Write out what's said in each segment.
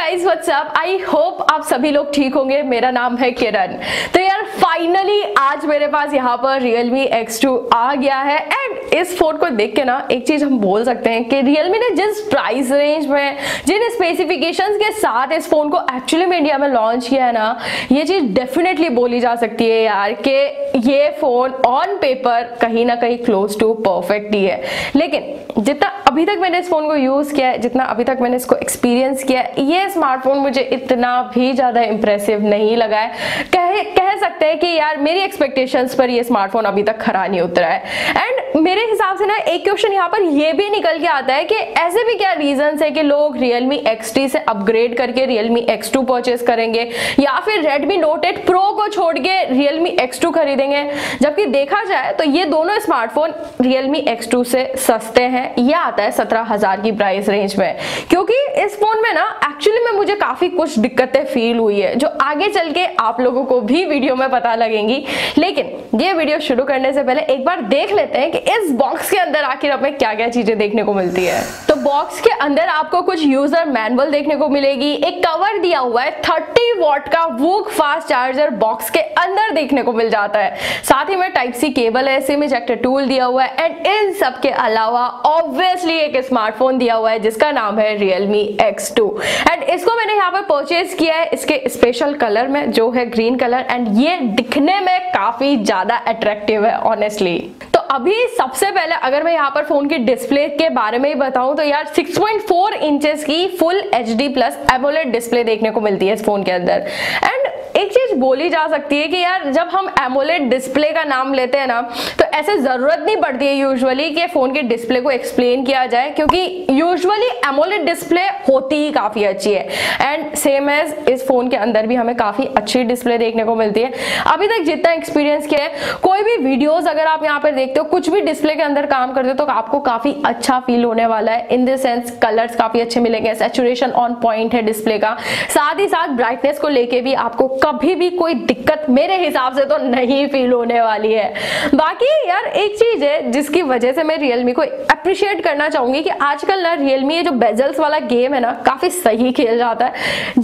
Guys what's up, I hope आप सभी लोग ठीक होंगे। मेरा नाम है किरण। तो यार फाइनली आज मेरे पास यहाँ पर Realme X2 आ गया है एंड इस फोन को देख के ना एक चीज हम बोल सकते हैं कि Realme ने जिस प्राइस रेंज में जिन स्पेसिफिकेशंस के साथ इस फोन को एक्चुअली में इंडिया में लॉन्च किया है ना, ये चीज डेफिनेटली बोली जा सकती है यार कि ये फोन ऑन पेपर कहीं ना कहीं क्लोज टू परफेक्ट ही है। लेकिन जितना अभी तक मैंने इस फोन को यूज किया है, जितना अभी तक मैंने इसको एक्सपीरियंस किया है, ये स्मार्टफोन मुझे इतना भी ज्यादा इंप्रेसिव नहीं लगा है। कह सकते हैं कि यार मेरी एक्सपेक्टेशंस पर ये स्मार्टफोन अभी तक खरा नहीं उतरा है। एंड मेरे हिसाब से ना एक क्वेश्चन यहाँ पर ये भी निकल के आता है कि ऐसे भी क्या रीजंस है कि लोग Realme XT से अपग्रेड करके Realme X2 परचेस करेंगे या फिर Redmi Note 8 Pro को छोड़ के Realme X2 खरीदेंगे। जबकि देखा जाए तो ये दोनों स्मार्टफोन Realme X2 से सस्ते हैं। ये आता है 17,000 की प्राइस रेंज में। क्योंकि इस फोन में ना एक्चुअली में मुझे काफी कुछ दिक्कतें फील हुई है जो आगे चल के आप लोगों को भी वीडियो में पता लगेंगी। लेकिन ये वीडियो शुरू करने से पहले एक बार देख लेते हैं कि इस बॉक्स के अंदर आखिर हमें क्या क्या चीजें देखने को मिलती है। तो बॉक्स के अंदर आपको कुछ यूजर मैनुअल देखने को मिलेगी, एक कवर दिया हुआ है, 30 वॉट का वूक फास्ट चार्जर बॉक्स के अंदर देखने को मिल जाता है। साथ ही में टाइप सी केबल है, सिम इजेक्टर टूल दिया हुआ है एंड इन सब के अलावा ऑब्वियसली एक स्मार्टफोन दिया हुआ है जिसका नाम है Realme X2 एंड इसको मैंने यहाँ पर परचेज किया है इसके स्पेशल कलर में जो है ग्रीन कलर एंड ये दिखने में काफी ज्यादा अट्रैक्टिव है ऑनेस्टली। तो अभी सबसे पहले अगर मैं यहाँ पर फोन की डिस्प्ले के बारे में ही बताऊं तो यार 6.4 इंचेस की full HD plus AMOLED display देखने को मिलती है इस फोन के अंदर। एंड एक चीज बोली जा सकती है कि यार जब हम एमोलेड डिस्प्ले का नाम लेते हैं ना तो ऐसे जरूरत नहीं पड़ती है यूजुअली कि फोन के डिस्प्ले को एक्सप्लेन किया जाए, क्योंकि यूजुअली एमोलेड डिस्प्ले होती ही काफी अच्छी है एंड सेम एज इस फोन के अंदर भी हमें काफी अच्छी डिस्प्ले देखने को मिलती है। अभी तक जितना एक्सपीरियंस किया है, कोई भी वीडियोस अगर आप यहाँ पर देखते हो, कुछ भी डिस्प्ले के अंदर काम करते हो तो आपको काफी अच्छा फील होने वाला है। इन द सेंस कलर्स काफी अच्छे मिलेंगे, सैचुरेशन ऑन पॉइंट है डिस्प्ले का, साथ ही साथ ब्राइटनेस को लेके भी आपको कभी भी कोई दिक्कत मेरे हिसाब से तो नहीं फील होने वाली है। बाकी यार एक चीज है जिसकी वजह से मैं Realme को अप्रिशिएट करना चाहूंगी कि आजकल ना Realme ये जो बेजल्स वाला गेम है ना काफी सही खेल जाता है।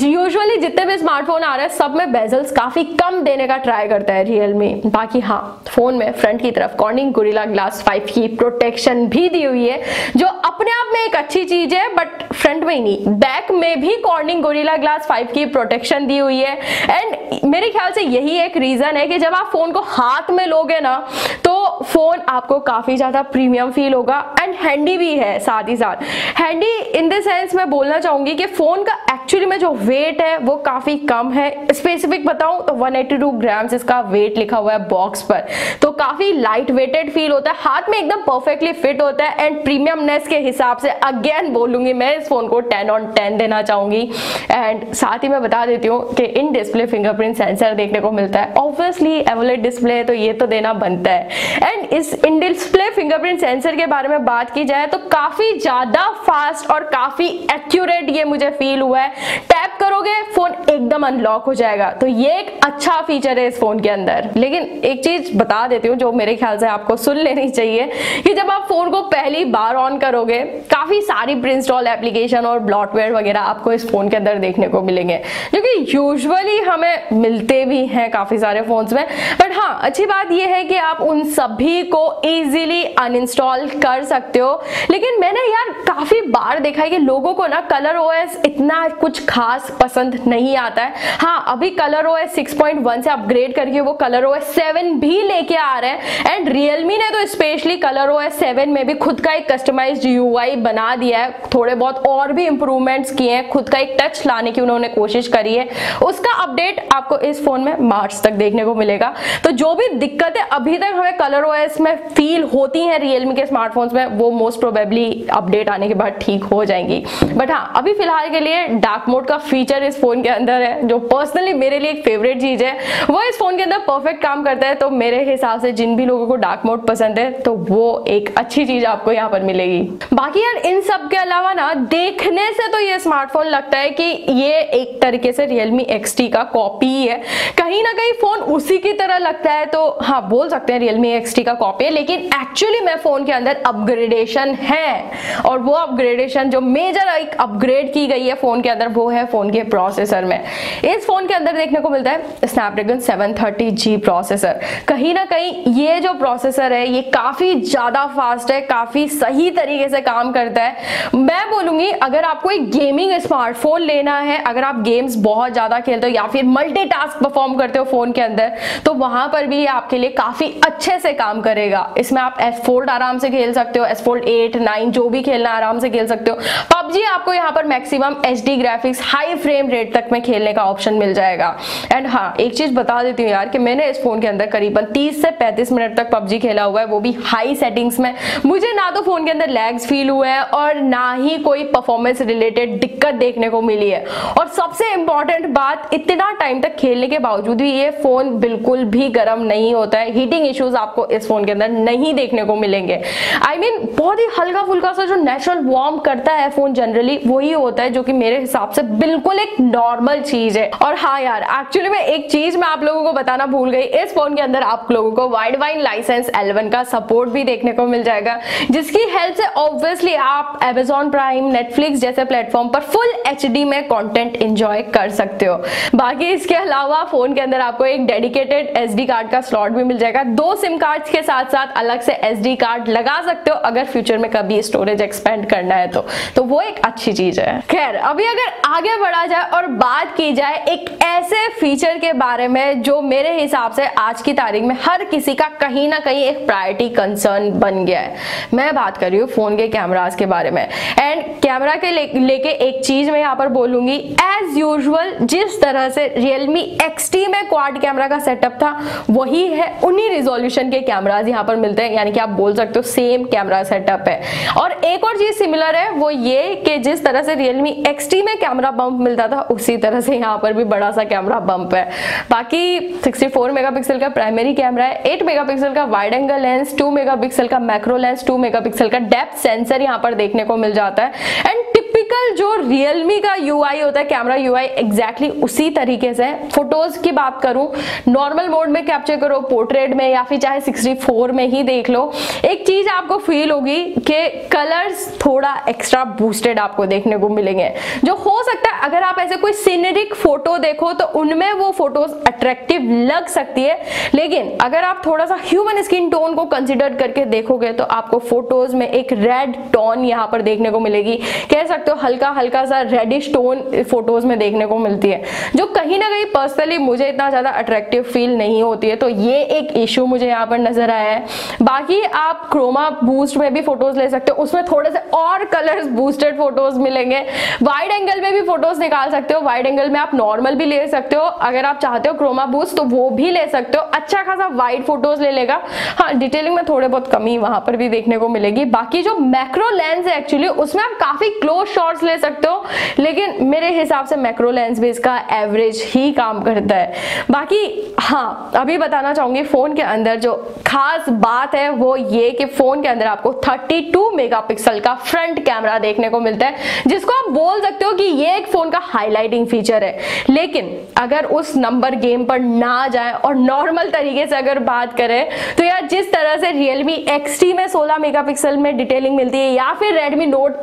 यूजुअली जितने भी स्मार्टफोन आ रहे हैं सब में बेजल्स काफी कम देने का ट्राई करता है Realme। बाकी हाँ, फोन में फ्रंट की तरफ Corning Gorilla Glass 5 की प्रोटेक्शन भी दी हुई है जो अपने आप में एक अच्छी चीज है, बट फ्रंट में ही नहीं बैक में भी Corning Gorilla Glass 5 की प्रोटेक्शन दी हुई है। एंड मेरे ख्याल से यही एक रीजन है कि जब आप फोन को हाथ में लोगे ना तो फोन आपको काफी ज्यादा प्रीमियम फील होगा एंड हैंडी भी है। साथ ही साथ हैंडी इन द सेंस मैं बोलना चाहूंगी कि फोन का एक्चुअली में जो वेट है वो काफी कम है। स्पेसिफिक बताऊं तो 182 ग्राम्स इसका वेट लिखा हुआ है बॉक्स पर, तो काफी लाइट वेटेड फील होता है, हाथ में एकदम परफेक्टली फिट होता है एंड प्रीमियमनेस के हिसाब से अगेन बोलूंगी मैं इस फोन को 10 on 10 देना चाहूंगी। एंड साथ ही मैं बता देती हूँ कि इन डिस्प्ले फिंगरप्रिंट सेंसर देखने को मिलता है। ऑब्वियसली एमोलेड डिस्प्ले है तो ये तो देना बनता है। एंड इस इन डिस्प्ले फिंगरप्रिंट सेंसर के बारे में बात की जाए तो काफी ज्यादा फास्ट और काफी एक्यूरेट ये मुझे फील हुआ है। टैप करोगे फोन एकदम अनलॉक हो जाएगा, तो ये एक अच्छा फीचर है इस फोन के अंदर। लेकिन एक चीज बता देती हूँ जो मेरे ख्याल से आपको सुन लेनी चाहिए कि जब आप फोन को पहली बार ऑन करोगे काफी सारी प्री इंस्टॉल एप्लीकेशन और ब्लॉटवेयर वगैरह आपको इस फोन के अंदर देखने को मिलेंगे जो कि यूजुअली हमें मिलते भी हैं काफी सारे फोन्स में। बट हाँ, अच्छी बात यह है कि आप उन सभी को इजीली अनइंस्टॉल कर सकते हो। लेकिन मैंने यार काफी बार देखा है कि लोगों को ना कलर ओएस इतना कुछ खास पसंद नहीं आता है। हाँ, अभी कलर ओएस 6.1 से अपग्रेड करके वो कलर ओएस 7 भी लेके आ रहे हैं एंड Realme ने तो स्पेशली कलर ओएस 7 में भी खुद का एक कस्टमाइज्ड UI बना दिया है, थोड़े बहुत और भी इंप्रूवमेंट्स किए हैं, खुद का एक टच लाने की उन्होंने कोशिश करी है। उसका अपडेट आपको इस फोन में मार्च तक देखने को मिलेगा। तो जो भी दिक्कतें अभी तक हमें कलर ओएस में फील होती हैं Realme के स्मार्टफोन्स में वो मोस्ट प्रोबेबली अपडेट आने के बाद ठीक हो जाएंगी। बट हाँ, अभी फिलहाल के लिए डार्क मोड का फीचर इस फोन के अंदर है जो पर्सनली मेरे लिए एक फेवरेट चीज है। वो इस फोन के अंदर परफेक्ट काम करता है। तो मेरे हिसाब से जिन भी लोगों को डार्क मोड पसंद है तो वो एक अच्छी चीज आपको यहाँ पर मिलेगी। बाकी यार यार इन सब के अलावा ना देखने से तो ये स्मार्टफोन लगता है कि ये एक तरीके से Realme XT का कॉपी ही है, कहीं ना कहीं फोन उसी की तरह लगता है, तो हाँ बोल सकते हैं Realme XT का कॉपी है, लेकिन एक्चुअली में फोन के अंदर अपग्रेडेशन है, और वो अपग्रेडेशन जो मेजर एक अपग्रेड की गई है फोन के अंदर वो है फोन के प्रोसेसर में। इस फोन के अंदर देखने को मिलता है स्नैपड्रैगन 730G प्रोसेसर। कहीं ना कहीं ये जो प्रोसेसर है ये काफी ज्यादा फास्ट है, काफी सही तरीके से काम करता है। मैं बोलूंगी अगर आपको एक गेमिंग स्मार्टफोन लेना है, अगर आप गेम्स बहुत ज्यादा खेलते हो या फिर मल्टीटास्क परफॉर्म करते हो फोन के अंदर, तो वहां पर भी आपके लिए काफी अच्छे से काम करेगा। इसमें आप S Fold आराम से खेल सकते हो, S Fold 8, 9 जो भी खेलना आराम से खेल सकते हो। PUBG आपको यहाँ पर maximum HD graphics high frame rate तक में खेलने का ऑप्शन मिल जाएगा। एंड हाँ एक चीज बता देती हूँ यार कि मैंने इस फोन के अंदर करीबन 30 से 35 मिनट तक PUBG खेला हुआ है, वो भी हाई सेटिंग्स में। मुझे ना तो फोन के अंदर लैग्स फील हुए हैं और ना ही कोई परफॉर्मेंस रिलेटेड दिक्कत देखने को मिली है। और सबसे इंपॉर्टेंट बात, इतना टाइम तक खेलने के बावजूद भी ये फोन बिल्कुल भी गर्म नहीं होता है। हीटिंग इश्यूज आपको इस फोन के अंदर नहीं देखने को मिलेंगे। I mean, बहुत ही हल्का फुल्का सा जो नेचुरल वार्म करता है फोन जनरली वही होता है, जो कि मेरे हिसाब से बिल्कुल एक नॉर्मल चीज है। और हाँ यार एक्चुअली में एक चीज मैं आप लोगों को बताना भूल गई, इस फोन के अंदर आप लोगों को वाइडवाइन लाइसेंस L1 का सपोर्ट भी देखने को मिल जाएगा, जिसकी हेल्प से ऑब्वियसली आप Amazon प्राइम, नेटफ्लिक्स जैसे प्लेटफॉर्म पर फुल HD में कंटेंट एंजॉय कर सकते हो। बाकी इसके अलावा फोन के अंदर आपको एक डेडिकेटेड SD कार्ड का स्लॉट भी मिल जाएगा। 2 सिम कार्ड्स के साथ साथ अलग से SD कार्ड लगा सकते हो अगर फ्यूचर में कभी स्टोरेज एक्सपेंड करना है तो वो एक अच्छी चीज है। खैर अभी अगर आगे बढ़ा जाए और बात की जाए एक ऐसे फीचर के बारे में जो मेरे हिसाब से आज की तारीख में हर किसी का कहीं ना कहीं एक प्रायोरिटी कंसर्न बन गया है, मैं बात कर रही हूँ फोन के कैमरास के बारे में। एंड कैमरा के लेके एक चीज मैं यहाँ पर बोलूंगी, एज यूजुअल जिस तरह से Realme XT में क्वाड कैमरा का सेटअप था वही है, उन्हीं रिजोल्यूशन के कैमरास यहाँ पर मिलते हैं, यानी कि आप बोल सकते हो सेम कैमरा सेटअप है। और एक और चीज सिमिलर है वो ये कि जिस तरह से Realme XT में कैमरा बम्प मिलता था उसी तरह से यहाँ पर भी बड़ा सा कैमरा बम्प है। बाकी 64 मेगापिक्सल का प्राइमरी कैमरा है, 8 मेगापिक्सल का वाइड एंगल लेंस, 2 मेगापिक्सल का मैक्रो लेंस, 2 मेगापिक्सल का डेप्थ सेंसर यहाँ पर देखने को मिल जाता है। एंड टिपिकल जो Realme का UI होता है, कैमरा UI एग्जैक्टली उसी तरीके से। फोटोज की बात करूं, नॉर्मल मोड में कैप्चर करो, पोर्ट्रेट में या फिर चाहे 64 में ही देख लो, एक चीज आपको फील होगी कि कलर्स थोड़ा एक्स्ट्रा बूस्टेड आपको देखने को मिलेंगे, जो हो सकता है अगर आप ऐसे कोई सीनरिक फोटो देखो तो उनमें वो फोटोज अट्रैक्टिव लग सकती है, लेकिन अगर आप थोड़ा सा ह्यूमन स्किन टोन को कंसिडर करके देखोगे तो आपको फोटोज में एक रेड टोन यहाँ पर देखने को मिलेगी, कह सकते हो हल्का हल्का सा रेडिश टोन फोटोज में देखने को मिलती है, जो कहीं ना कहीं पर्सनली मुझे इतना ज्यादा अट्रैक्टिव फील नहीं होती है। तो ये एक इशू मुझे यहाँ पर नजर आया है। बाकी आप क्रोमा बूस्ट में भी फोटोज ले सकते हो, उसमें थोड़े से और कलर्स बूस्टेड फोटोज मिलेंगे। वाइड एंगल में भी फोटोज निकाल सकते हो, वाइड एंगल में आप नॉर्मल भी ले सकते हो, अगर आप चाहते हो क्रोमा बूस्ट तो वो भी ले सकते हो, अच्छा खासा वाइड फोटोज ले लेगा। हाँ डिटेलिंग में थोड़े बहुत कमी वहां पर भी देखने को मिलेगी। बाकी जो मैक्रो लेंस है एक्चुअली उसमें आप काफी क्लोज शॉट्स ले सकते हो, लेकिन मेरे हिसाब से मैक्रो लेंस भी इसका एवरेज ही काम करता है। बाकी हाँ अभी बताना चाहूंगी फोन के अंदर जो खास बात है वो ये कि फोन के अंदर आपको 32 मेगापिक्सल का फ्रंट कैमरा देखने को मिलता है, जिसको आप बोल सकते हो कि ये एक फोन का हाईलाइटिंग फीचर है। लेकिन अगर उस नंबर गेम पर ना जाए और नॉर्मल तरीके से अगर बात करें तो यार जिस तरह से Realme XT में 16 मेगापिक्सल में डिटेलिंग मिलती है या फिर Redmi Note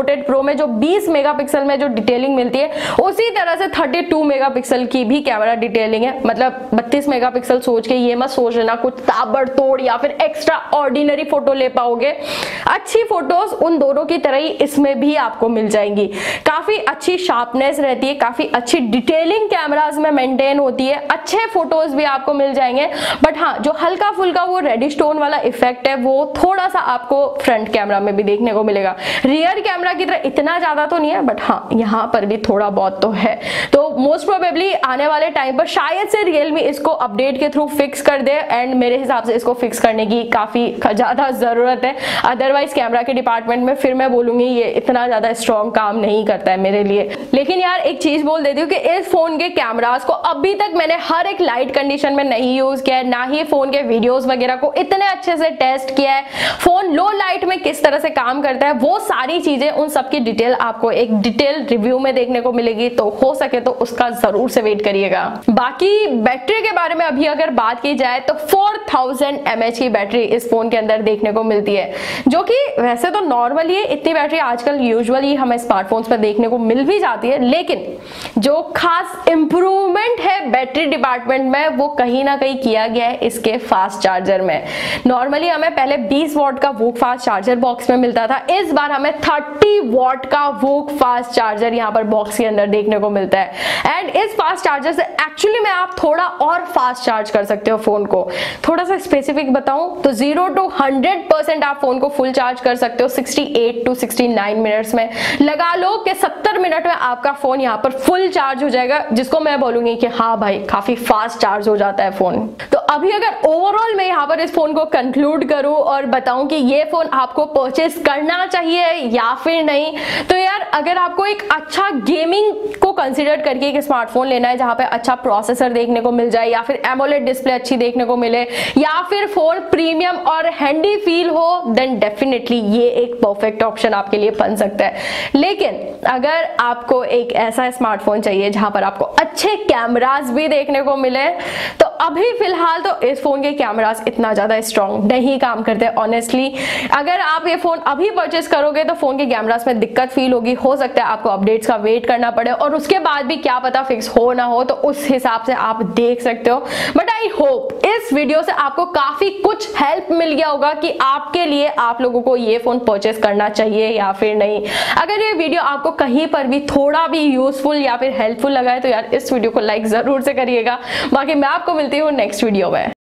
8 Pro में जो 20 मेगापिक्सल में जो डिटेलिंग मिलती है, उसी तरह से 32 मेगापिक्सल की भी कैमरा डिटेलिंग है। मतलब 32 मेगापिक्सल सोच के ये मत सोच लेना कुछ ताबड़तोड़ या फिर एक्स्ट्रा ऑर्डिनरी फोटो ले पाओगे। अच्छी फोटोज उन दोनों की तरह ही इसमें भी आपको मिल जाएंगी। काफी अच्छी शार्पनेस रहती है, काफी अच्छी डिटेलिंग कैमरास में मेंटेन होती है, अच्छे फोटोज भी आपको मिल जाएंगे। बट हाँ जो हल्का फुल्का वो रेडिश टोन वाला इफेक्ट है वो थोड़ा सा आपको फ्रंट कैमरा में भी देखने को मिलेगा। रियर कैमरा की तरह इतना ज्यादा तो नहीं है, बट हाँ यहाँ पर भी थोड़ा बहुत तो है। तो मोस्ट प्रोबेबली आने वाले टाइम पर शायद से Realme इसको अपडेट के थ्रू फिक्स कर दे, एंड मेरे हिसाब से इसको फिक्स करने की काफी ज्यादा जरूरत है। अदरवाइज कैमरा के डिपार्टमेंट में फिर मैं बोलूंगी ये इतना ज्यादा स्ट्रॉन्ग काम नहीं करता है मेरे लिए। लेकिन यार एक चीज बोल देती हूँ कि इस फोन के कैमरास को अभी तक मैंने हर एक लाइट कंडीशन में नहीं यूज किया है, ना ही फोन के वीडियोस वगैरह को इतने अच्छे से टेस्ट किया है। फोन लो लाइट में किस तरह से काम करता है वो सारी चीजें, उन सब की डिटेल आपको एक डिटेल रिव्यू में देखने को मिलेगी, तो हो सके तो उसका जरूर से वेट करिएगा। बाकी बैटरी के बारे में अभी अगर बात की जाए तो 4000 mAh की बैटरी इस फोन के अंदर देखने को मिलती है, जो कि वैसे तो नॉर्मली है, इतनी बैटरी आजकल यूजुअली हमें स्मार्टफोन्स पर देखने को मिल भी जाती है। लेकिन जो खास इंप्रूवमेंट है बैटरी डिपार्टमेंट में वो कहीं ना कहीं किया गया है इसके फास्ट चार्जर में। नॉर्मली हमें पहले 20 वॉट का वूक फास्ट चार्जर बॉक्स में मिलता था, इस बार हमें 30 वॉट का वूक फास्ट चार्जर यहाँ पर बॉक्स के अंदर देखने को मिलता है। एंड इस फास्ट चार्जर से एक्चुअली में आप थोड़ा और फास्ट चार्ज कर सकते हो फोन को। थोड़ा सा स्पेसिफिक बताऊं तो 0 to 100% आप फोन को फुल चार्ज कर सकते हो 68 to 69 मिनट्स में। लगा लो कि 70 मिनट में आपका फोन यहाँ पर फुल चार्ज हो जाएगा, जिसको मैं बोलूंगी कि हाँ भाई काफी फास्ट चार्ज हो जाता है फोन। तो अभी अगर ओवरऑल मैं यहाँ पर इस फोन को कंक्लूड करूं और बताऊं कि ये फोन आपको परचेस करना चाहिए या फिर नहीं, तो यार अगर आपको एक अच्छा गेमिंग को कंसीडर करके एक स्मार्टफोन लेना है जहां पे अच्छा प्रोसेसर देखने को मिल जाए, या फिर एमोलेड डिस्प्ले अच्छी देखने को मिले, या फिर फोन प्रीमियम और हैंडी फील हो, देन डेफिनेटली ये एक परफेक्ट ऑप्शन आपके लिए बन सकता है। लेकिन अगर आपको एक ऐसा स्मार्टफोन चाहिए जहां पर आपको अच्छे कैमरास भी देखने को मिले, तो अभी फिलहाल तो इस फोन के कैमरास इतना ज्यादा स्ट्रॉन्ग नहीं काम करते ऑनेस्टली। अगर आप ये फोन अभी परचेस करोगे तो फोन के कैमरास में दिक्कत फील होगी, हो सकता है आपको अपडेट्स का वेट करना पड़े और उसके बाद भी क्या पता फिक्स हो ना हो, तो उस हिसाब से आप देख सकते हो। बट आई होप इस वीडियो से आपको काफी कुछ हेल्प मिल गया होगा कि आपके लिए आप लोगों को ये फोन परचेस करना चाहिए या फिर नहीं। अगर ये वीडियो आपको कहीं पर भी थोड़ा भी यूजफुल या फिर हेल्पफुल लगा है तो यार इस वीडियो को लाइक जरूर से करिएगा। बाकी मैं आपको मिलती हूँ नेक्स्ट वीडियो में।